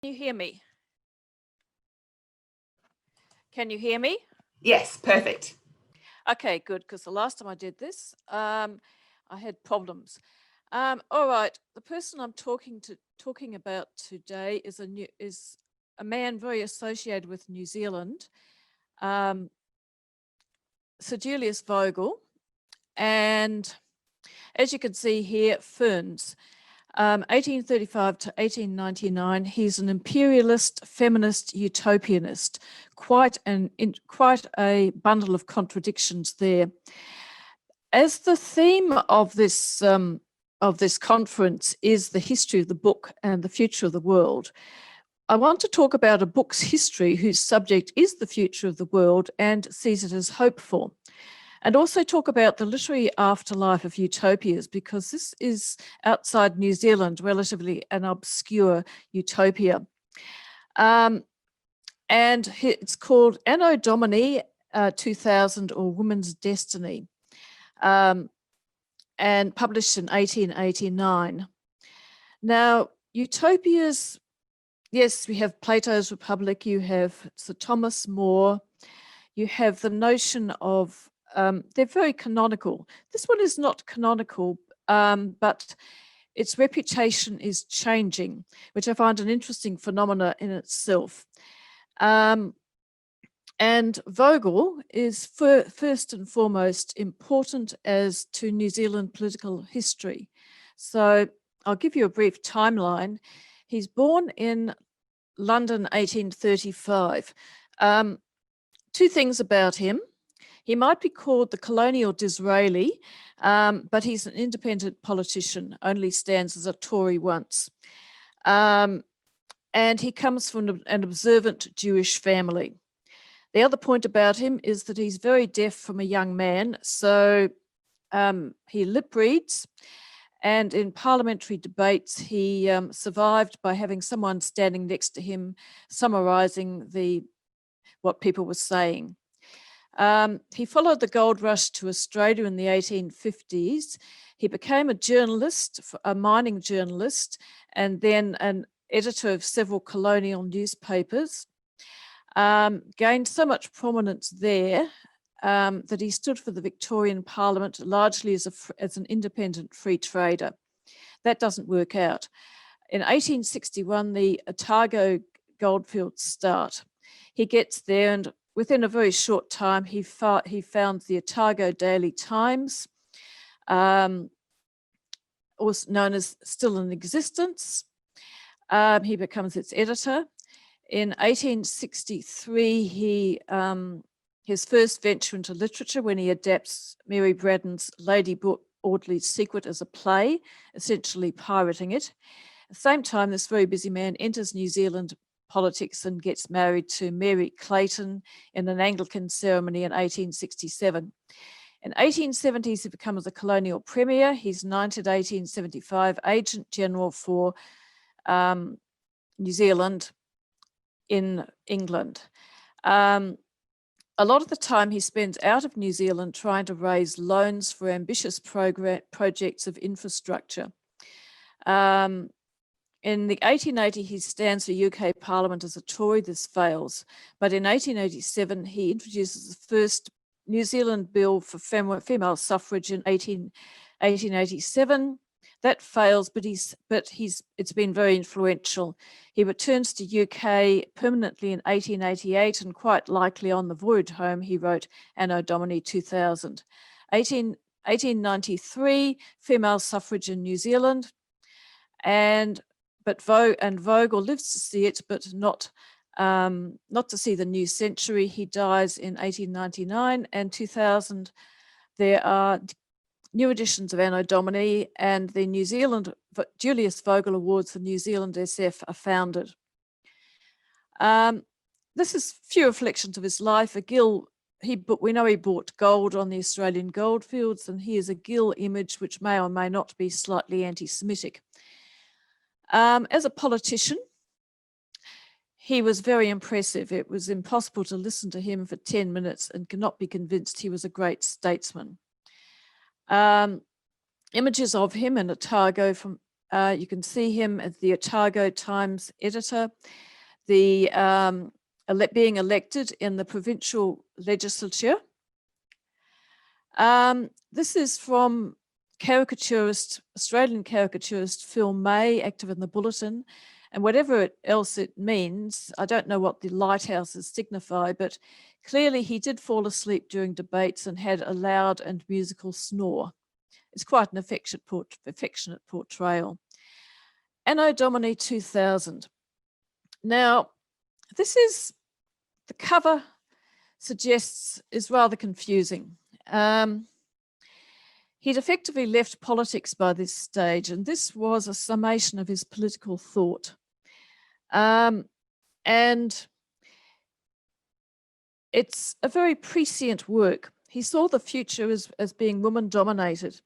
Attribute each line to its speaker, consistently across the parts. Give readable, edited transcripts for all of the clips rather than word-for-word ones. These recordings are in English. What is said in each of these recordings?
Speaker 1: you hear me? Can you hear me?
Speaker 2: Yes, perfect.
Speaker 1: Okay, good, because the last time I did this, I had problems. All right, the person I'm talking about today is a man very associated with New Zealand, Sir Julius Vogel, and as you can see here, Ferns. 1835 to 1899, he's an imperialist, feminist, utopianist. Quite a bundle of contradictions there. As the theme of this conference is the history of the book and the future of the world, I want to talk about a book's history whose subject is the future of the world and sees it as hopeful. And also talk about the literary afterlife of utopias, because this is outside New Zealand, relatively an obscure utopia. And it's called Anno Domini 2000, or Woman's Destiny, and published in 1889. Now, utopias, yes, we have Plato's Republic, you have Sir Thomas More, you have the notion of they're very canonical. This one is not canonical, but its reputation is changing, which I find an interesting phenomena in itself. And Vogel is first and foremost important as to New Zealand political history. So I'll give you a brief timeline. He's born in London, 1835. Two things about him. He might be called the colonial Disraeli, but he's an independent politician, only stands as a Tory once. And he comes from an observant Jewish family. The other point about him is that he's very deaf from a young man, so he lip reads, and in parliamentary debates, he survived by having someone standing next to him summarising what people were saying. He followed the gold rush to Australia in the 1850s. He became a journalist, a mining journalist, and then an editor of several colonial newspapers. Gained so much prominence there that he stood for the Victorian Parliament largely as an independent free trader. That doesn't work out. In 1861, the Otago goldfields start. He gets there, and within a very short time, he found the Otago Daily Times, also known as still in existence. He becomes its editor. In 1863, his first venture into literature when he adapts Mary Braddon's Lady Audley's Secret as a play, essentially pirating it. At the same time, this very busy man enters New Zealand politics and gets married to Mary Clayton in an Anglican ceremony in 1867. In 1870s, he becomes a colonial premier. He's knighted 1875 Agent General for New Zealand in England. A lot of the time he spends out of New Zealand trying to raise loans for ambitious projects of infrastructure. In the 1880, he stands for UK Parliament as a Tory. This fails. But in 1887, he introduces the first New Zealand bill for female suffrage in 1887. That fails, but it's been very influential. He returns to UK permanently in 1888, and quite likely on the voyage home, he wrote Anno Domini 2000. 1893, female suffrage in New Zealand, but Vogel lives to see it, but not to see the new century. He dies in 1899 and 2000. There are new editions of Anno Domini, and the New Zealand Julius Vogel Awards for New Zealand SF are founded. This is few reflections of his life. We know he bought gold on the Australian goldfields, and here's a gill image which may or may not be slightly anti-Semitic. As a politician, he was very impressive. It was impossible to listen to him for 10 minutes and cannot be convinced he was a great statesman. Images of him in Otago from You can see him as the Otago Times editor, being elected in the provincial legislature. This is from Australian caricaturist Phil May, active in the Bulletin, and whatever else it means, I don't know what the lighthouses signify, but clearly he did fall asleep during debates and had a loud and musical snore. It's quite an affectionate portrayal. Anno Domini 2000. Now, the cover suggests is rather confusing. He'd effectively left politics by this stage, and this was a summation of his political thought. And it's a very prescient work. He saw the future as being woman-dominated,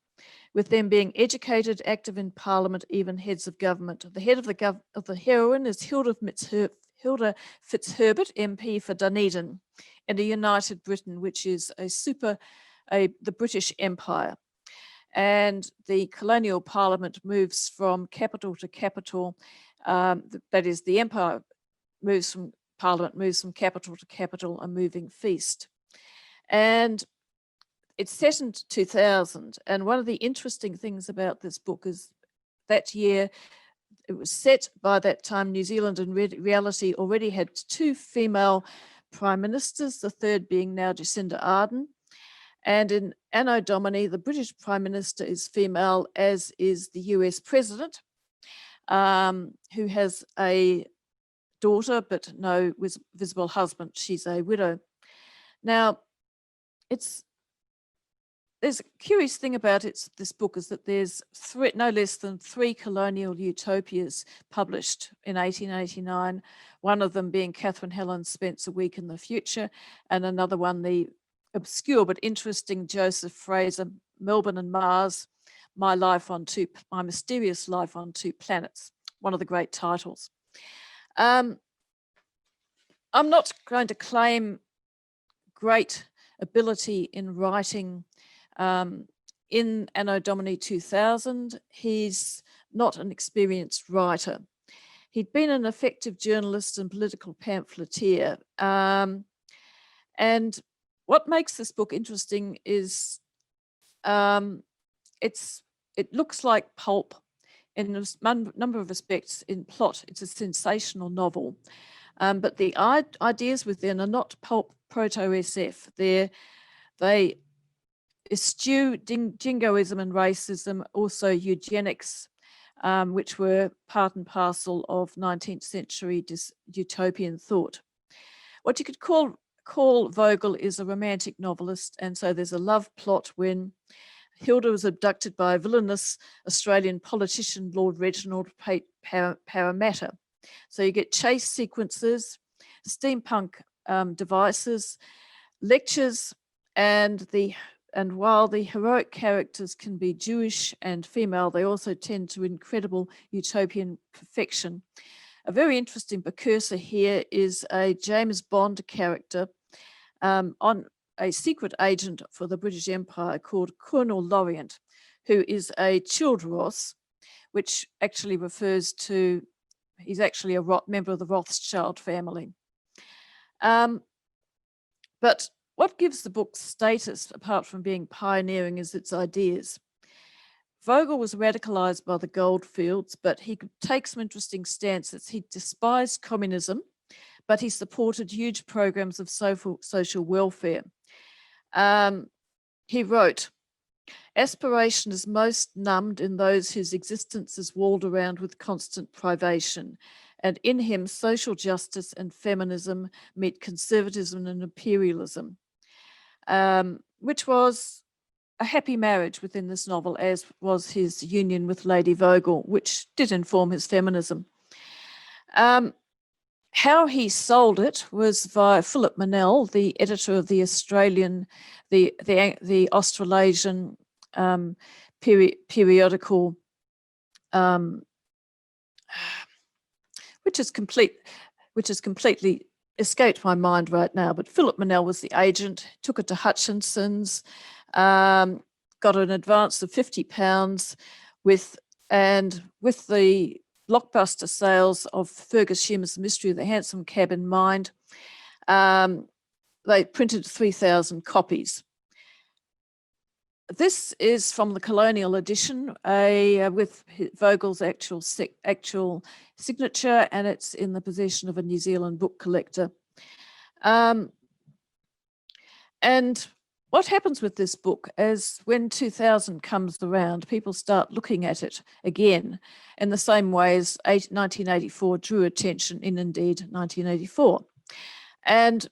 Speaker 1: with them being educated, active in Parliament, even heads of government. The head of the heroine is Hilda Fitzherbert, MP for Dunedin, in a united Britain, which is the British Empire. And the colonial Parliament moves from capital to capital. That is, the Empire Parliament moves from capital to capital, a moving feast. And it's set in 2000. And one of the interesting things about this book is that year, it was set by that time, New Zealand in reality already had 2 female prime ministers, the third being now Jacinda Ardern. And in Anno Domini, the British Prime Minister is female, as is the US President, who has a daughter but no visible husband. She's a widow. Now, there's a curious thing about this book is that there's no less than 3 colonial utopias published in 1889, one of them being Catherine Helen Spence, A Week in the Future, and another one, the obscure but interesting Joseph Fraser, Melbourne and Mars, My Mysterious Life on Two Planets, one of the great titles. I'm not going to claim great ability in writing in Anno Domini 2000. He's not an experienced writer. He'd been an effective journalist and political pamphleteer. And what makes this book interesting is it looks like pulp in a number of respects. In plot, it's a sensational novel, but the ideas within are not pulp proto-SF. They eschew jingoism and racism, also eugenics, which were part and parcel of 19th century utopian thought. What you could call Vogel is a romantic novelist, and so there's a love plot when Hilda was abducted by a villainous Australian politician, Lord Reginald Parramatta. So you get chase sequences, steampunk devices, lectures, and while the heroic characters can be Jewish and female, they also tend to incredible utopian perfection. A very interesting precursor here is a James Bond character on a secret agent for the British Empire called Colonel Lorient, who is a Childros, which actually refers to, he's actually a member of the Rothschild family. But what gives the book status, apart from being pioneering, is its ideas. Vogel was radicalized by the goldfields, but he could take some interesting stances. He despised communism, but he supported huge programs of social welfare. He wrote, "Aspiration is most numbed in those whose existence is walled around with constant privation, and in him social justice and feminism meet conservatism and imperialism," which was a happy marriage within this novel, as was his union with Lady Vogel, which did inform his feminism. How he sold it was via Philip Manell, the editor of the Australasian periodical, which has completely escaped my mind right now. But Philip Manell was the agent, took it to Hutchinson's, got an advance of £50 with and with the blockbuster sales of Fergus Hume's Mystery of the Hansom Cab in mind, they printed 3,000 copies. This is from the colonial edition with Vogel's actual signature, and it's in the possession of a New Zealand book collector. And what happens with this book is when 2000 comes around, people start looking at it again in the same way as 1984 drew attention in indeed 1984. And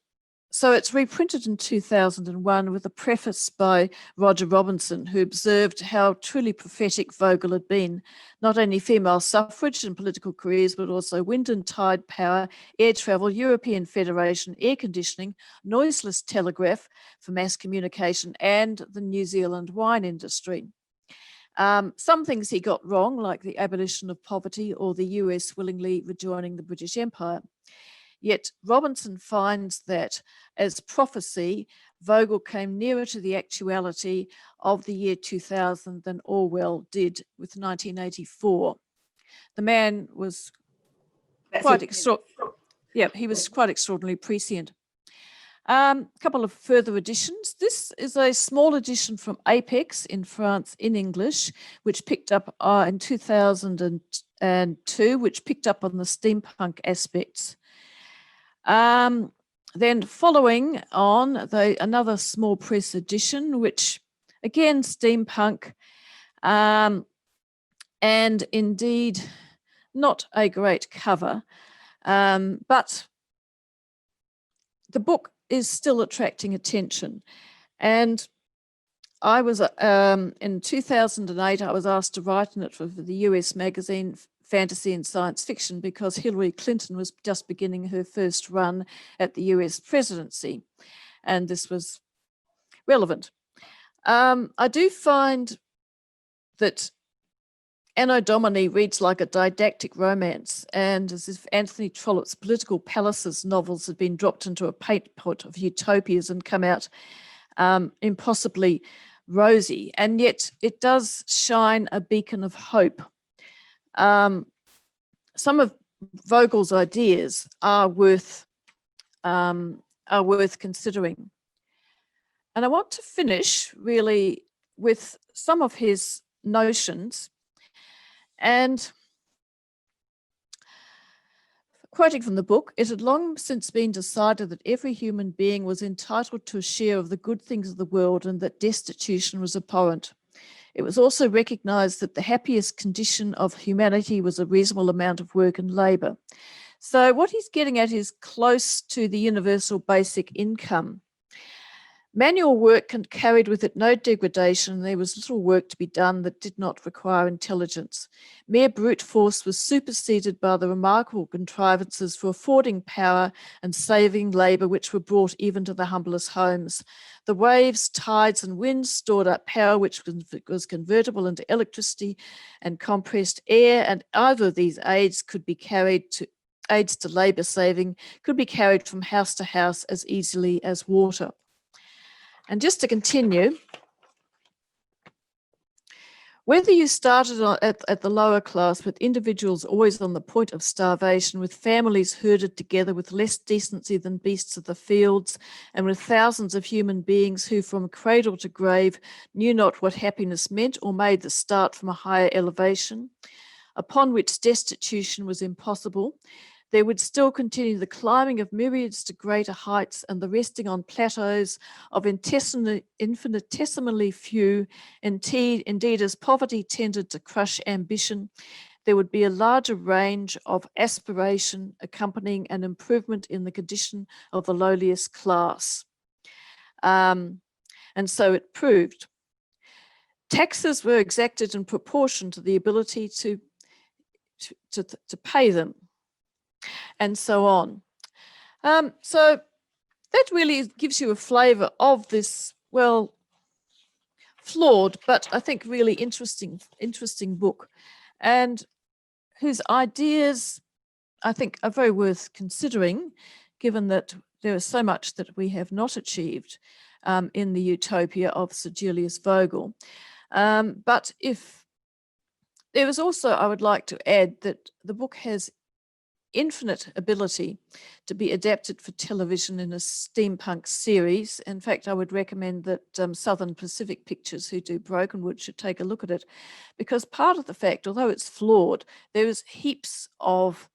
Speaker 1: so it's reprinted in 2001 with a preface by Roger Robinson, who observed how truly prophetic Vogel had been. Not only female suffrage and political careers, but also wind and tide power, air travel, European Federation, air conditioning, noiseless telegraph for mass communication, and the New Zealand wine industry. Some things he got wrong, like the abolition of poverty or the US willingly rejoining the British Empire. Yet Robinson finds that as prophecy, Vogel came nearer to the actuality of the year 2000 than Orwell did with 1984. The man was quite extraordinarily prescient. A couple of further editions. This is a small edition from Apex in France in English, which picked up in 2002, which picked up on the steampunk aspects. Then following on, another small press edition, which again, steampunk, and indeed not a great cover, but the book is still attracting attention. And I was, in 2008, I was asked to write in it for the US magazine Fantasy and Science Fiction because Hillary Clinton was just beginning her first run at the US presidency, and this was relevant. I do find that Anno Domini reads like a didactic romance, and as if Anthony Trollope's Political Palaces novels had been dropped into a paint pot of utopias and come out impossibly rosy, and yet it does shine a beacon of hope. Some of Vogel's ideas are worth considering. And I want to finish really with some of his notions. And quoting from the book, it had long since been decided that every human being was entitled to a share of the good things of the world and that destitution was abhorrent. It was also recognized that the happiest condition of humanity was a reasonable amount of work and labor. So what he's getting at is close to the universal basic income. Manual work carried with it no degradation. There was little work to be done that did not require intelligence. Mere brute force was superseded by the remarkable contrivances for affording power and saving labor which were brought even to the humblest homes. The waves, tides, and winds stored up power which was convertible into electricity and compressed air, and either of these aids to labor saving could be carried from house to house as easily as water. And just to continue, whether you started at the lower class with individuals always on the point of starvation, with families herded together with less decency than beasts of the fields, and with thousands of human beings who from cradle to grave knew not what happiness meant or made the start from a higher elevation, upon which destitution was impossible, there would still continue the climbing of myriads to greater heights and the resting on plateaus of infinitesimally few. Indeed, as poverty tended to crush ambition, there would be a larger range of aspiration accompanying an improvement in the condition of the lowliest class. And so it proved. Taxes were exacted in proportion to the ability to pay them, and so on. So that really gives you a flavour of this, well, flawed, but I think really interesting book, and whose ideas I think are very worth considering, given that there is so much that we have not achieved in the utopia of Sir Julius Vogel. But if there was also, I would like to add that the book has infinite ability to be adapted for television in a steampunk series. In fact, I would recommend that Southern Pacific Pictures, who do Brokenwood, should take a look at it, because part of the fact, although it's flawed, there is heaps of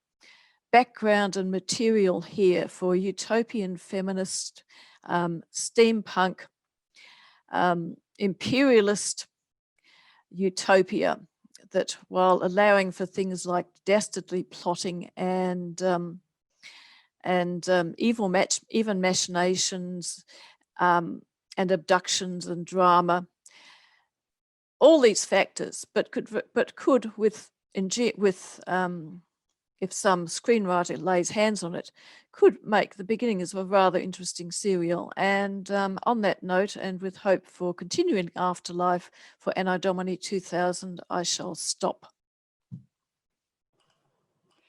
Speaker 1: background and material here for utopian, feminist, steampunk, imperialist utopia, that while allowing for things like dastardly plotting and even machinations and abductions and drama, all these factors, but could with if some screenwriter lays hands on it, could make the beginnings of a rather interesting serial. And on that note, and with hope for continuing Afterlife for Anno Domini 2000, I shall stop.